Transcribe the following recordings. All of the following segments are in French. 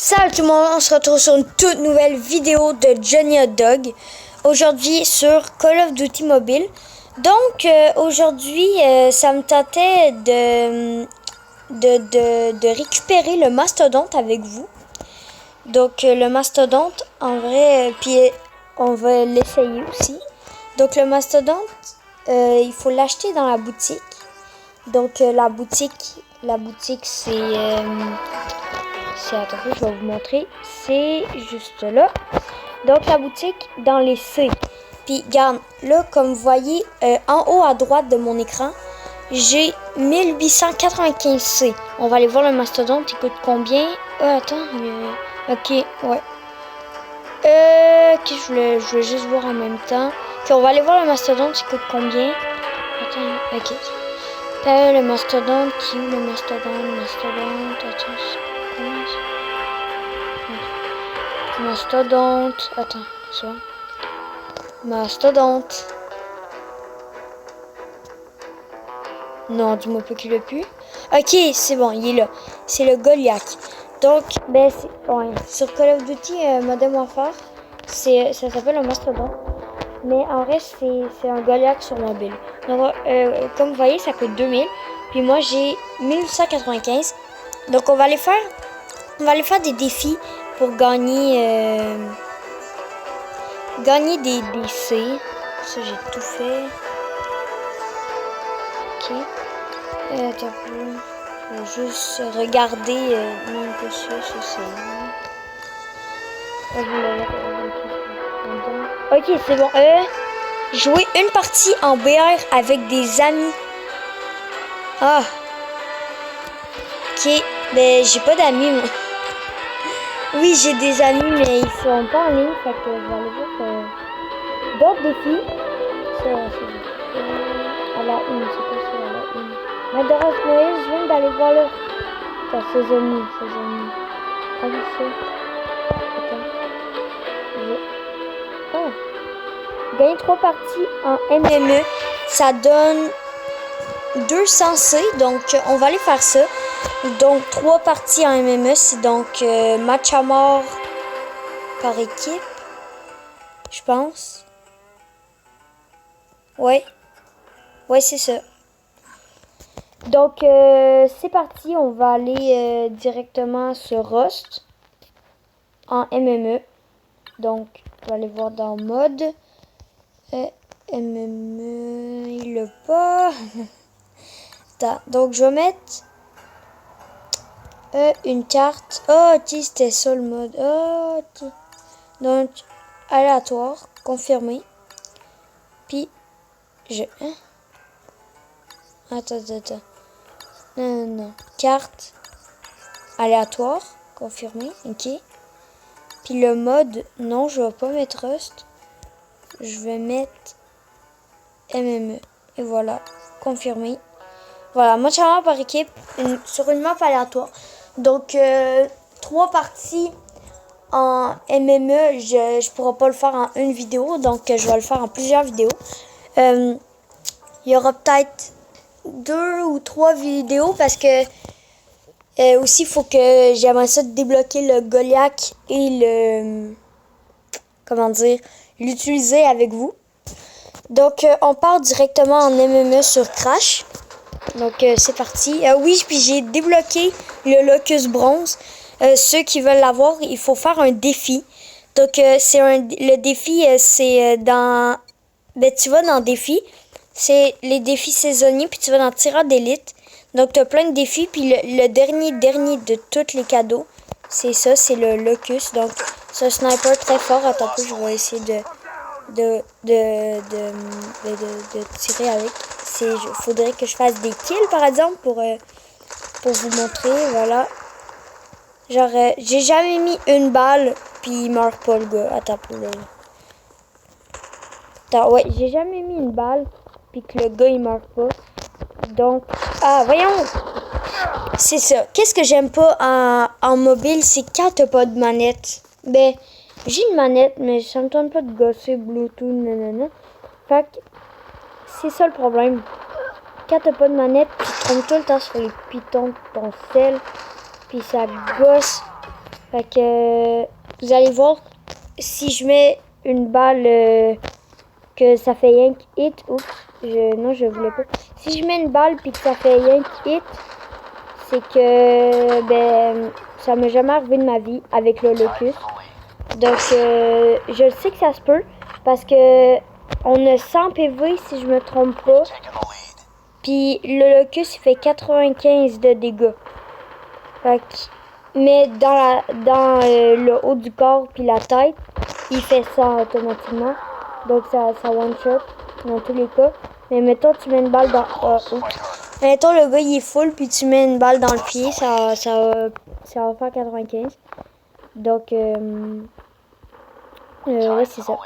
Salut tout le monde, on se retrouve sur une toute nouvelle vidéo de Johnny Hot Dog. Aujourd'hui sur Call of Duty Mobile. Donc aujourd'hui ça me tentait de récupérer le mastodonte avec vous. Donc le mastodonte en vrai, puis on va l'essayer aussi. Donc le mastodonte, il faut l'acheter dans la boutique. Donc la boutique attendez, je vais vous montrer. C'est juste là. Donc la boutique dans les C. Puis regarde, là comme vous voyez en haut à droite de mon écran, j'ai 1895 C. On va aller voir le mastodonte, il coûte combien? Attends, ok, ouais. Ok, je voulais juste voir en même temps. Ok, on va aller voir le mastodonte, il coûte combien? Attends, ok. Le mastodonte, qui est où le mastodonte, attends, comment ça? Mastodonte, attends, ça. Mastodonte. Non, dis-moi pas qu'il l'a plus. Ok, c'est bon, il est là. C'est le Goliath. Donc, ben, ouais, sur Call of Duty Modern Warfare, ça s'appelle un mastodonte. Mais en vrai, c'est un Goliath sur mobile. Donc, comme vous voyez, ça coûte 2000. Puis moi, j'ai 1895. Donc, on va aller faire des défis pour gagner des C. Ça, j'ai tout fait. Ok. Attends un peu. Je vais juste regarder. Non, pas ça, c'est... Ok, c'est bon. Jouer une partie en BR avec des amis. Ah. Ok. Ben, j'ai pas d'amis, moi. Oui, j'ai des amis, mais ils sont pas en ligne. Fait que je vais aller voir d'autres défis. À la une, c'est quoi ça, à la une? Madoros Noël, je viens d'aller voir le... Attends, saisonnier. Ah oui, c'est... Attends. Oh. Gagner 3 parties en MME, ça donne 200 C, donc on va aller faire ça. Donc 3 parties en MME, c'est donc match à mort par équipe, je pense. Ouais, c'est ça. Donc c'est parti, on va aller directement sur Rust en MME. Donc on va aller voir dans mode. MME, il l'a pas. Donc je vais mettre une carte. Oh, ok, c'était ça le mode. Oh, ok. Donc aléatoire, confirmé. Puis hein? Attends. Non. Carte aléatoire, confirmé. Ok. Puis le mode, non, je vais pas mettre Rust. Je vais mettre MME. Et voilà, confirmé. Voilà, match à mort par équipe sur une map aléatoire. Donc, 3 parties en MME, je pourrai pas le faire en une vidéo. Donc, je vais le faire en plusieurs vidéos. Il y aura peut-être 2 ou 3 vidéos parce que aussi, il faut que j'aimerais ça débloquer le Goliath et le... Comment dire? L'utiliser avec vous. Donc, on part directement en MME sur Crash. Donc, c'est parti. Oui, puis j'ai débloqué le Locust Bronze. Ceux qui veulent l'avoir, il faut faire un défi. Donc, le défi, c'est dans... Ben, tu vas dans défi. C'est les défis saisonniers, puis tu vas dans tireur d'élite. Donc, tu as plein de défis, puis le dernier de tous les cadeaux, c'est ça, c'est le Locust. Donc, c'est un sniper très fort. Attends un peu, je vais essayer de tirer avec. Faudrait que je fasse des kills, par exemple, pour vous montrer, voilà. Genre, j'ai jamais mis une balle, puis il meurt pas, le gars. Attends, ouais, j'ai jamais mis une balle, puis que le gars, il meurt pas. Donc, voyons! C'est ça. Qu'est-ce que j'aime pas en mobile, c'est quand t'as pas de manette. Ben, j'ai une manette, mais ça me tente pas de gosser Bluetooth, nanana. Fait que, c'est ça le problème. Quand t'as pas de manette, tu te trompes tout le temps sur les pitons de ton sel, puis ça gosse. Fait que vous allez voir si je mets une balle que ça fait yank hit. Oups, non je voulais pas. Si je mets une balle puis que ça fait yank hit, c'est que ben ça m'est jamais arrivé de ma vie avec le locus. Donc je sais que ça se peut parce que on a 100 PV si je me trompe pas. Puis le locus il fait 95 de dégâts. Fait que, mais dans le haut du corps puis la tête, il fait 100 automatiquement. Donc ça one shot dans tous les cas. Mais mettons tu mets une balle dans mettons le gars il est full puis tu mets une balle dans le pied, ça va faire 95. Donc ouais c'est ça.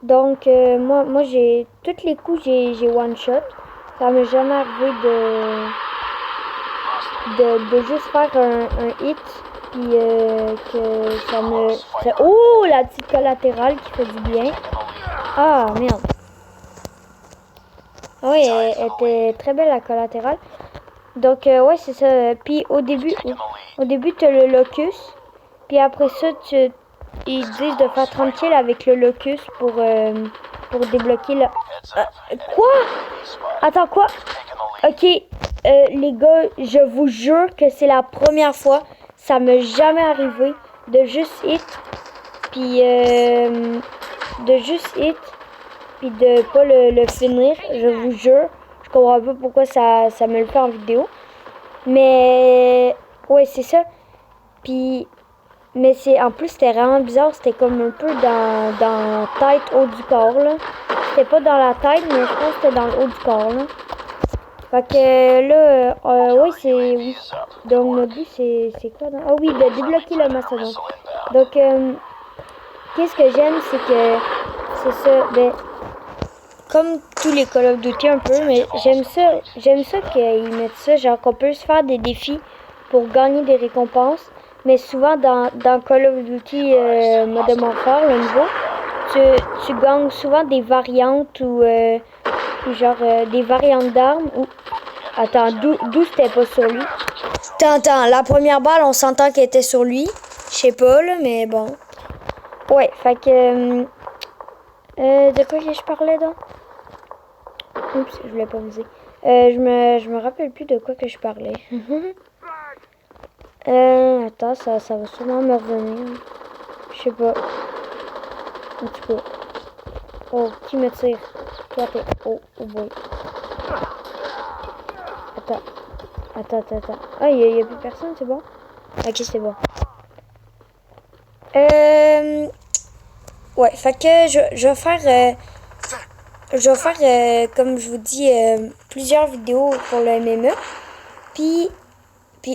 Donc moi j'ai tous les coups j'ai one shot. Ça m'est jamais arrivé de juste faire un hit puis que ça me oh la petite collatérale qui fait du bien. Ah merde. Oui, elle était très belle la collatérale. Donc ouais c'est ça. Puis au début tu as le locus. Puis après ça ils disent de faire 30 kills avec le locus pour débloquer la... quoi? Attends quoi? Ok les gars, je vous jure que c'est la première fois. Ça m'est jamais arrivé de juste hit. Puis puis de pas le finir, je vous jure. Je comprends pas pourquoi ça me le fait en vidéo. Mais ouais, c'est ça. Puis mais en plus c'était vraiment bizarre, c'était comme un peu dans la tête haut du corps là. C'était pas dans la tête, mais je pense que c'était dans le haut du corps là. Fait que là oui, c'est oui. Donc notre but c'est quoi donc? Ah oui, de débloquer le mastodonte. Donc qu'est-ce que j'aime, c'est que c'est ça, ben comme tous les Call of Duty un peu, mais j'aime ça qu'ils mettent ça, genre qu'on peut se faire des défis pour gagner des récompenses. Mais souvent dans Call of Duty Modern Warfare, le nouveau, tu gagnes souvent des variantes ou genre des variantes d'armes ou... Attends, d'où c'était pas sur lui? Attends, la première balle, on s'entend qu'elle était sur lui. Je sais pas là, mais bon. Ouais, fait que... de quoi je parlais donc? Oups, je voulais pas vous dire. Je me rappelle plus de quoi que je parlais. Attends, ça va sûrement me revenir. Je sais pas. En tout cas. Oh, qui me tire? Oh boy. Attends. Ah, il y a plus personne, c'est bon? Ok, c'est bon. Ouais, fait que je vais faire, comme je vous dis, plusieurs vidéos pour le MME. Puis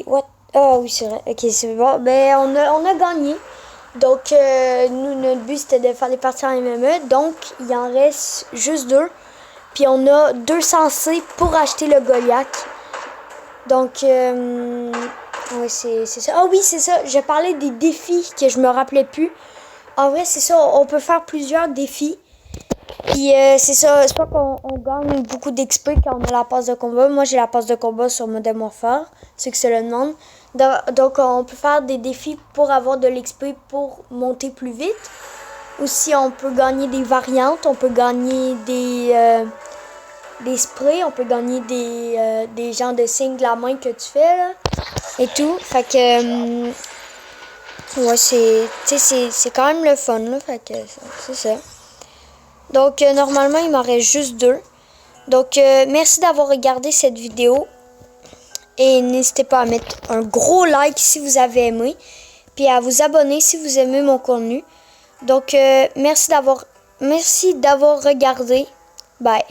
what? Ah oui, c'est vrai. Ok, c'est bon. Ben, on a gagné. Donc, nous, notre but, c'était de faire des parties en MME. Donc, il en reste juste 2. Puis, on a 200 C pour acheter le Goliath. Donc, ouais, c'est ça. Ah oui, c'est ça. J'ai parlé des défis que je me rappelais plus. En vrai, c'est ça. On peut faire plusieurs défis. Puis c'est ça, c'est pas qu'on gagne beaucoup d'XP quand on a la passe de combat. Moi j'ai la passe de combat sur Modern Warfare, ceux qui se le demandent. Donc on peut faire des défis pour avoir de l'XP pour monter plus vite. Aussi on peut gagner des variantes, on peut gagner des sprays, on peut gagner des genres de signes de la main que tu fais là. Et tout. Fait que ouais c'est quand même le fun là. Fait que c'est ça. Donc, normalement, il m'en reste juste 2. Donc, merci d'avoir regardé cette vidéo. Et n'hésitez pas à mettre un gros like si vous avez aimé. Puis à vous abonner si vous aimez mon contenu. Donc, merci d'avoir regardé. Bye.